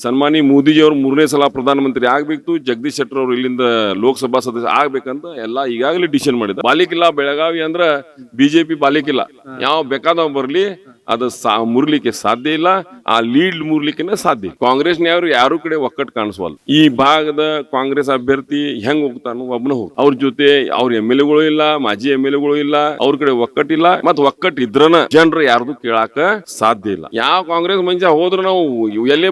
ಸನ್ಮಾನಿ ಮೋದಿಜಿಯವರು 3ನೇ ಸಲ ಪ್ರಧಾನಮಂತ್ರಿ ಆಗ್ಬೇಕು, ಜಗದೀಶ್ ಶೆಟ್ಟರ್ ಅವರು ಇಲ್ಲಿಂದ ಲೋಕಸಭಾ ಸದಸ್ಯ ಆಗ್ಬೇಕಂತ ಎಲ್ಲ ಈಗಾಗಲೇ ಡಿಸಿಷನ್ ಮಾಡಿದ್ದಾರೆ. ಬಾಲಿಕಿಲ್ಲ ಬೆಳಗಾವಿ ಅಂದ್ರ ಬಿಜೆಪಿ ಬಾಲಿಕಿಲ್ಲ, ಯಾವ ಬೇಕಾದವ್ ಬರ್ಲಿ ಅದು ಮುರ್ಲಿಕ್ಕೆ ಸಾಧ್ಯ ಇಲ್ಲ, ಆ ಲೀಡ್ ಮುರ್ಲಿಕ್ಕೆ ಸಾಧ್ಯ. ಕಾಂಗ್ರೆಸ್ನವರು ಯಾರು ಕಡೆ ಒಕ್ಕಟ್ಟು ಕಾಣಿಸವಲ್ಲ. ಈ ಭಾಗದ ಕಾಂಗ್ರೆಸ್ ಅಭ್ಯರ್ಥಿ ಹೆಂಗ್ ಹೋಗ್ತಾನು ಒಬ್ಬನ ಹೋಗ್, ಅವ್ರ ಜೊತೆ ಅವ್ರ MLA ಇಲ್ಲ, ಮಾಜಿ MLA ಇಲ್ಲ, ಅವ್ರ ಕಡೆ ಒಕ್ಕಟ್ಟಿಲ್ಲ. ಮತ್ ಒಕ್ಕಟ್ಟು ಇದ್ರನ ಜನರು ಯಾರ್ದು ಕೇಳಾಕ ಸಾಧ್ಯ ಇಲ್ಲ. ಯಾವ ಕಾಂಗ್ರೆಸ್ ಮಂಜ ಹೋದ್ರ ನಾವು ಎಲ್ಲೇ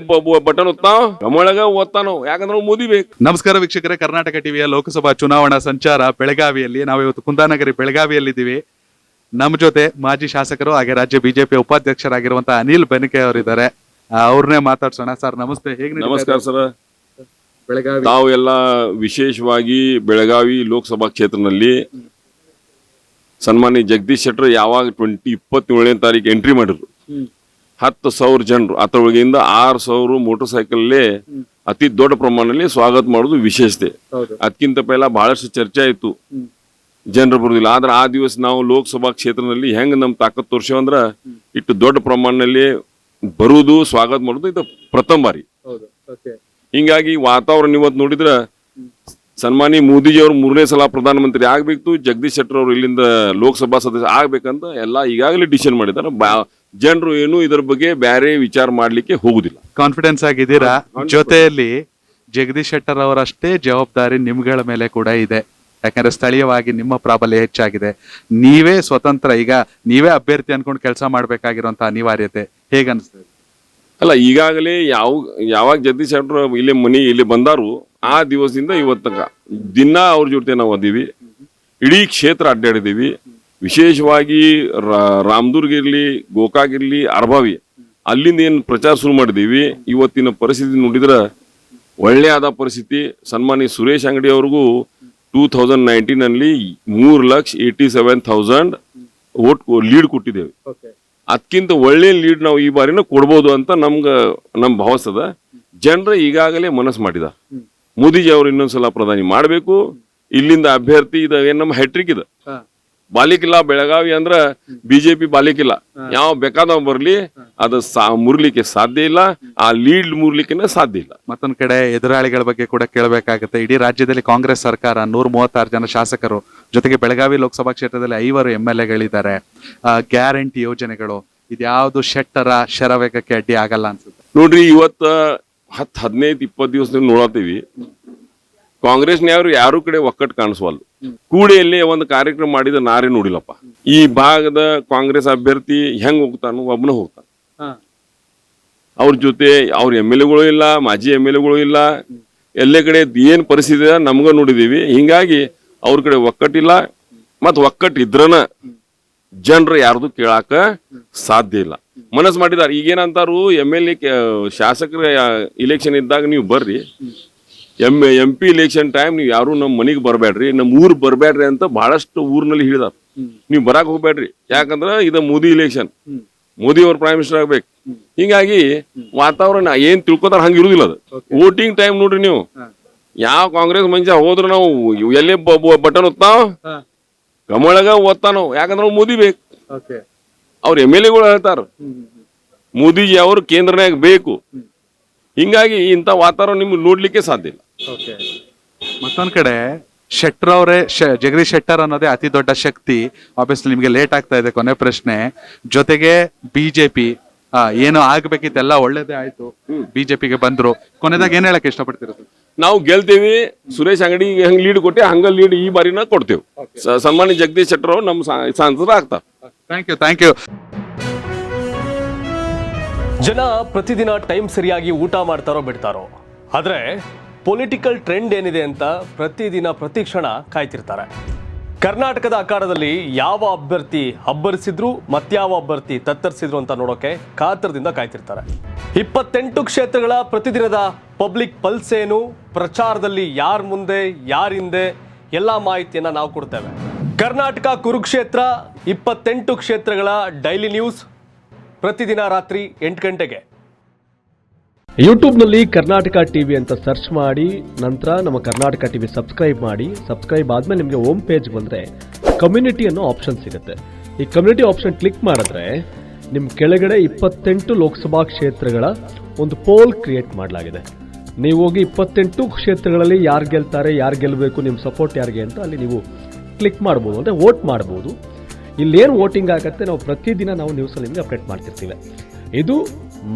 ಬಟನ್ ಒತ್ತಾವ ಕಮಳಗ ಓದ್ತಾನೋ, ಯಾಕಂದ್ರೆ ಮೋದಿ ಬೇಕು. ನಮಸ್ಕಾರ ವೀಕ್ಷಕರೇ, ಕರ್ನಾಟಕ ಟಿವಿಯ ಲೋಕಸಭಾ ಚುನಾವಣಾ ಸಂಚಾರ ಬೆಳಗಾವಿಯಲ್ಲಿ ನಾವಿವತ್ತು ಕುಂದಾನಗರಿ ಬೆಳಗಾವಿಯಲ್ಲಿದ್ದೀವಿ. ನಮ್ಮ ಜೊತೆ ಮಾಜಿ ಶಾಸಕರು ಹಾಗೆ ರಾಜ್ಯ ಬಿಜೆಪಿ ಉಪಾಧ್ಯಕ್ಷರಾಗಿರುವಂತಹ ಅನಿಲ್ ಬೆನಕೆ ಅವರಿದ್ದಾರೆ. ಅವ್ರನ್ನೇ ಮಾತಾಡ್ಸೋಣ. ಸರ್ ನಮಸ್ತೆ, ಹೇಗೆ? ನಮಸ್ಕಾರ ಸರ್. ಬೆಳಗಾವಿ ತಾವು ಎಲ್ಲ ವಿಶೇಷವಾಗಿ ಬೆಳಗಾವಿ ಲೋಕಸಭಾ ಕ್ಷೇತ್ರದಲ್ಲಿ ಸನ್ಮಾನ್ಯ ಜಗದೀಶ್ ಶೆಟ್ಟರ್ ಯಾವಾಗ 27ನೇ ತಾರೀಕು ಎಂಟ್ರಿ ಮಾಡಿದ್ರು, 10,000 ಜನರು, ಅದರೊಳಗಿಂದ 6,000 ಮೋಟರ್ ಸೈಕಲ್ ಅತಿ ದೊಡ್ಡ ಪ್ರಮಾಣದಲ್ಲಿ ಸ್ವಾಗತ ಮಾಡೋದು ವಿಶೇಷತೆ. ಅದಕ್ಕಿಂತ ಪೈಲ ಬಹಳಷ್ಟು ಚರ್ಚೆ ಆಯ್ತು, ಜನರು ಬರುದಿಲ್ಲ. ಆದ್ರೆ ಆ ದಿವಸ ನಾವು ಲೋಕಸಭಾ ಕ್ಷೇತ್ರದಲ್ಲಿ ಹೆಂಗ್ ನಮ್ ತಾಕತ್ ತೋರ್ಸೇವಂದ್ರ ಇಟ್ಟು ದೊಡ್ಡ ಪ್ರಮಾಣದಲ್ಲಿ ಬರುವುದು, ಸ್ವಾಗತ ಮಾಡುದು ಇದು ಪ್ರಥಮ ಬಾರಿ. ಹಿಂಗಾಗಿ ವಾತಾವರಣ ಇವತ್ತು ನೋಡಿದ್ರ ಸನ್ಮಾನಿ ಮೋದಿಜಿಯವರು 3ನೇ ಸಲ ಪ್ರಧಾನಮಂತ್ರಿ ಆಗ್ಬೇಕು, ಜಗದೀಶ್ ಶೆಟ್ಟರ್ ಅವರು ಇಲ್ಲಿಂದ ಲೋಕಸಭಾ ಸದಸ್ಯ ಆಗ್ಬೇಕಂತ ಎಲ್ಲ ಈಗಾಗಲೇ ಡಿಸಿಷನ್ ಮಾಡಿದಾರೆ. ಜನರು ಏನು ಇದ್ರ ಬಗ್ಗೆ ಬೇರೆ ವಿಚಾರ ಮಾಡ್ಲಿಕ್ಕೆ ಹೋಗುದಿಲ್ಲ. ಕಾನ್ಫಿಡೆನ್ಸ್ ಆಗಿದ್ದೀರಾ. ಜೊತೆಯಲ್ಲಿ ಜಗದೀಶ್ ಶೆಟ್ಟರ್ ಅವರಷ್ಟೇ ಜವಾಬ್ದಾರಿ ನಿಮ್ಗಳ ಮೇಲೆ ಕೂಡ ಇದೆ. ಯಾಕಂದ್ರೆ ಸ್ಥಳೀಯವಾಗಿ ನಿಮ್ಮ ಪ್ರಾಬಲ್ಯ ಹೆಚ್ಚಾಗಿದೆ. ನೀವೇ ಸ್ವತಂತ್ರ, ಈಗ ನೀವೇ ಅಭ್ಯರ್ಥಿ ಅನ್ಕೊಂಡು ಕೆಲಸ ಮಾಡ್ಬೇಕಾಗಿರುವಂತ ಅನಿವಾರ್ಯತೆ ಹೇಗನ್ಸ್ತದೆ? ಅಲ್ಲ, ಈಗಾಗಲೇ ಯಾವಾಗ ಜಗದೀಶ್ ಶೆಟ್ಟರ್ ಇಲ್ಲಿ ಬಂದಾರು ಆ ದಿವಸದಿಂದ ಇವತ್ತಕ ದಿನ ಅವ್ರ ಜೊತೆ ನಾವು ಅದೀವಿ. ಇಡೀ ಕ್ಷೇತ್ರ ಅಡ್ಡಾಡಿದೀವಿ. ವಿಶೇಷವಾಗಿ ರಾಮದುರ್ಗ ಇರ್ಲಿ, ಗೋಕಾಕ್ ಇರ್ಲಿ, ಅರ್ಬಾವಿ ಅಲ್ಲಿಂದ ಏನ್ ಪ್ರಚಾರ ಶುರು ಮಾಡಿದೀವಿ. ಇವತ್ತಿನ ಪರಿಸ್ಥಿತಿ ನೋಡಿದ್ರ ಒಳ್ಳೆ ಆದ ಪರಿಸ್ಥಿತಿ. ಸನ್ಮಾನಿ ಸುರೇಶ್ ಅಂಗಡಿ ಅವ್ರಿಗೂ 2019 ನಲ್ಲಿ 3,87,000 ವೋಟ್ ಲೀಡ್ ಕೊಟ್ಟಿದ್ದೇವೆ. ಅದಕ್ಕಿಂತ ಒಳ್ಳೆ ಲೀಡ್ ನಾವು ಈ ಬಾರಿನ ಕೊಡ್ಬೋದು ಅಂತ ನಮ್ ಭಾವಿಸ್ತದ. ಜನರು ಈಗಾಗಲೇ ಮನಸ್ಸು ಮಾಡಿದ, ಮೋದಿಜಿ ಅವರು ಇನ್ನೊಂದ್ಸಲ ಪ್ರಧಾನಿ ಮಾಡ್ಬೇಕು. ಇಲ್ಲಿಂದ ಅಭ್ಯರ್ಥಿ ಇದ ಏನ್ ನಮ್ಮ ಹ್ಯಾಟ್ರಿಕ್ ಇದೆ. ಬಾಲಿಕಿಲ್ಲ ಬೆಳಗಾವಿ ಅಂದ್ರ ಬಿಜೆಪಿ ಬಾಲಿಕಿಲ್ಲ, ಯಾವ ಬೇಕಾದವ್ ಬರ್ಲಿ ಅದು ಮುರ್ಲಿಕ್ಕೆ ಸಾಧ್ಯ ಇಲ್ಲ, ಆ ಲೀಡ್ ಮುರ್ಲಿಕ್ಕೆ ಸಾಧ್ಯ ಇಲ್ಲ. ಮತ್ತೊಂದ್ ಕಡೆ ಎದುರಾಳಿಗಳ ಬಗ್ಗೆ ಕೂಡ ಕೇಳಬೇಕಾಗುತ್ತೆ. ಇಡೀ ರಾಜ್ಯದಲ್ಲಿ ಕಾಂಗ್ರೆಸ್ ಸರ್ಕಾರ 136 ಜನ ಶಾಸಕರು, ಜೊತೆಗೆ ಬೆಳಗಾವಿ ಲೋಕಸಭಾ ಕ್ಷೇತ್ರದಲ್ಲಿ 5 MLAಗಳಿದ್ದಾರೆ. ಗ್ಯಾರಂಟಿ ಯೋಜನೆಗಳು ಇದ್ಯಾವುದು ಶೆಟ್ಟರ ಶರವೇಗಕ್ಕೆ ಅಡ್ಡಿ ಆಗಲ್ಲ ಅನ್ಸುತ್ತೆ? ನೋಡ್ರಿ, ಇವತ್ತ 10, 15, 20 ದಿವಸದಿಂದ ನೋಡತ್ತೀವಿ, ಕಾಂಗ್ರೆಸ್ನವರು ಯಾರು ಕಡೆ ಒಕ್ಕಟ್ಟು ಕಾಣಿಸವಲ್ಲ. ಕೂಡಿಯಲ್ಲಿ ಒಂದು ಕಾರ್ಯಕ್ರಮ ಮಾಡಿದ ನಾರೇ ನೋಡಿಲ್ಲಪ್ಪ. ಈ ಭಾಗದ ಕಾಂಗ್ರೆಸ್ ಅಭ್ಯರ್ಥಿ ಹೆಂಗ್ ಹೋಗ್ತಾನು ಒಬ್ಬನ ಹೋಗ್ತಾನ. ಅವ್ರ ಜೊತೆ ಅವ್ರ MLA ಇಲ್ಲ, ಮಾಜಿ MLA ಇಲ್ಲ, ಎಲ್ಲ ಕಡೆ ಏನ್ ಪರಿಸ್ಥಿತಿ ನಮ್ಗ ನೋಡಿದೀವಿ. ಹಿಂಗಾಗಿ ಅವ್ರ ಕಡೆ ಒಕ್ಕಟ್ಟಿಲ್ಲ. ಮತ್ ಒಕ್ಕಟ್ಟು ಇದ್ರನ ಜನರು ಯಾರ್ದು ಕೇಳಾಕ ಸಾಧ್ಯ ಇಲ್ಲ. ಮನಸ್ಸು ಮಾಡಿದಾರ. ಈಗೇನಂತಾರು MLA ಶಾಸಕರ ಇಲೆಕ್ಷನ್ ಇದ್ದಾಗ ನೀವು ಬರ್ರಿ, MP ಇಲೆಕ್ಷನ್ ಟೈಮ್ ನೀವು ಯಾರು ನಮ್ಮ ಮನೆಗೆ ಬರಬೇಡ್ರಿ, ನಮ್ಮ ಊರ್ ಬರಬೇಡ್ರಿ ಅಂತ ಬಹಳಷ್ಟು ಊರ್ನಲ್ಲಿ ಹೇಳಿದಾರ. ನೀವು ಬರಾಕ್ ಹೋಗ್ಬೇಡ್ರಿ, ಯಾಕಂದ್ರ ಇದು ಮೋದಿ ಇಲೆಕ್ಷನ್, ಮೋದಿ ಅವ್ರ ಪ್ರೈಮ್ ಮಿನಿಸ್ಟರ್ ಆಗ್ಬೇಕು. ಹಿಂಗಾಗಿ ವಾತಾವರಣ ಏನ್ ತಿಳ್ಕೊತಾರ ಹಂಗ ಇರುದಿಲ್ಲ. ಅದು ವೋಟಿಂಗ್ ಟೈಮ್ ನೋಡ್ರಿ, ನೀವು ಯಾವ ಕಾಂಗ್ರೆಸ್ ಮಂಜ ಹೋದ್ರ ನಾವು ಎಲ್ಲೇ ಬಟನ್ ಒತ್ತಾವ ಕಮಳಗ ಓದ್ತಾನೋ, ಯಾಕಂದ್ರ ಮೋದಿ ಬೇಕು. ಅವ್ರ MLA ಹೇಳ್ತಾರ ಮೋದಿಜಿ ಅವರು ಕೇಂದ್ರನಾಗ ಬೇಕು. ಹಿಂಗಾಗಿ ಇಂಥ ವಾತಾವರಣ ನಿಮ್ಗೆ ನೋಡ್ಲಿಕ್ಕೆ ಸಾಧ್ಯ ಇಲ್ಲ. ಮತ್ತೊಂದ್ ಕಡೆ ಶೆಟ್ಟರ್ ಅವರೇ, ಜಗದೀಶ್ ಶೆಟ್ಟರ್ ಅನ್ನೋದೇ ಅತಿ ದೊಡ್ಡ ಶಕ್ತಿ. ಆಬ್ವಿಯಸ್ಲಿ ನಿಮ್ಗೆ ಲೇಟ್ ಆಗ್ತಾ ಇದೆ. ಕೊನೆ ಪ್ರಶ್ನೆ, ಜೊತೆಗೆ ಬಿಜೆಪಿ ಏನು ಆಗ್ಬೇಕಿತ್ತೆಲ್ಲ ಒಳ್ಳೇದೇ ಆಯ್ತು, ಬಿಜೆಪಿಗೆ ಬಂದ್ರು. ಕೊನೆದಾಗ ಏನ್ ಹೇಳಕ್ ಇಷ್ಟಪಡ್ತೀರ? ನಾವು ಗೆಲ್ತೇವಿ. ಸುರೇಶ್ ಅಂಗಡಿ ಹೆಂಗ್ ಲೀಡ್ ಕೊಟ್ಟೆ ಹಂಗ ಲೀಡ್ ಈ ಬಾರಿನ ಕೊಡ್ತೇವೆ. ಸನ್ಮಾನ್ಯ ಜಗದೀಶ್ ಶೆಟ್ಟರ್ ಅವರು ನಮ್ಮ ಸಂಸದರು ಆಗ್ತಾರೆ. Thank you. ಜನ ಪ್ರತಿದಿನ ಟೈಮ್ ಸರಿಯಾಗಿ ಊಟ ಮಾಡ್ತಾರೋ ಬಿಡ್ತಾರೋ, ಆದ್ರೆ ಪೊಲಿಟಿಕಲ್ ಟ್ರೆಂಡ್ ಏನಿದೆ ಅಂತ ಪ್ರತಿದಿನ ಪ್ರತಿಕ್ಷಣ ಕಾಯ್ತಿರ್ತಾರೆ. ಕರ್ನಾಟಕದ ಅಖಾಡದಲ್ಲಿ ಯಾವ ಅಭ್ಯರ್ಥಿ ಅಬ್ಬರಿಸಿದ್ರು ಮತ್ಯಾವ ಅಭ್ಯರ್ಥಿ ತತ್ತರಿಸಿದ್ರು ಅಂತ ನೋಡೋಕೆ ಕಾತರದಿಂದ ಕಾಯ್ತಿರ್ತಾರೆ. 28 ಕ್ಷೇತ್ರಗಳ ಪ್ರತಿದಿನದ ಪಬ್ಲಿಕ್ ಪಲ್ಸ್ ಏನು, ಪ್ರಚಾರದಲ್ಲಿ ಯಾರ ಮುಂದೆ ಯಾರ ಹಿಂದೆ ಎಲ್ಲ ಮಾಹಿತಿಯನ್ನ ನಾವು ಕೊಡ್ತೇವೆ. ಕರ್ನಾಟಕ ಕುರುಕ್ಷೇತ್ರ 28 ಕ್ಷೇತ್ರಗಳ ಡೈಲಿ ನ್ಯೂಸ್ ಪ್ರತಿದಿನ ರಾತ್ರಿ 8 ಗಂಟೆಗೆ ಯೂಟ್ಯೂಬ್ನಲ್ಲಿ ಕರ್ನಾಟಕ ಟಿವಿ ಅಂತ ಸರ್ಚ್ ಮಾಡಿ, ನಂತರ ನಮ್ಮ ಕರ್ನಾಟಕ ಟಿವಿ ಸಬ್ಸ್ಕ್ರೈಬ್ ಮಾಡಿ. ಸಬ್ಸ್ಕ್ರೈಬ್ ಆದ್ಮೇಲೆ ನಿಮಗೆ ಹೋಮ್ ಪೇಜ್ ಬಂದರೆ ಕಮ್ಯುನಿಟಿ ಅನ್ನೋ ಆಪ್ಷನ್ ಸಿಗುತ್ತೆ. ಈ ಕಮ್ಯುನಿಟಿ ಆಪ್ಷನ್ ಕ್ಲಿಕ್ ಮಾಡಿದ್ರೆ ನಿಮ್ಮ ಕೆಳಗಡೆ 28 ಲೋಕಸಭಾ ಕ್ಷೇತ್ರಗಳ ಒಂದು ಪೋಲ್ ಕ್ರಿಯೇಟ್ ಮಾಡಲಾಗಿದೆ. ನೀವು ಹೋಗಿ 28 ಕ್ಷೇತ್ರಗಳಲ್ಲಿ ಯಾರು ಗೆಲ್ತಾರೆ, ಯಾರು ಗೆಲ್ಲಬೇಕು, ನಿಮ್ಮ ಸಪೋರ್ಟ್ ಯಾರಿಗೆ ಅಂತ ಅಲ್ಲಿ ನೀವು ಕ್ಲಿಕ್ ಮಾಡ್ಬೋದು, ಅಂದರೆ ವೋಟ್ ಮಾಡ್ಬೋದು. ಇಲ್ಲೇನು ವೋಟಿಂಗ್ ಆಗುತ್ತೆ ನಾವು ಪ್ರತಿದಿನ ನಾವು ನ್ಯೂಸಲ್ಲಿ ನಿಮಗೆ ಅಪ್ಡೇಟ್ ಮಾಡ್ತಿರ್ತೀವಿ. ಇದು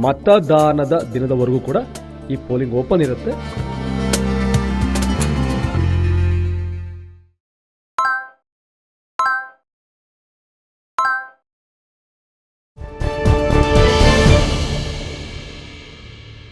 ಮತದಾನದ ದಿನದವರೆಗೂ ಕೂಡ ಈ ಪೋಲಿಂಗ್ ಓಪನ್ ಇರುತ್ತೆ.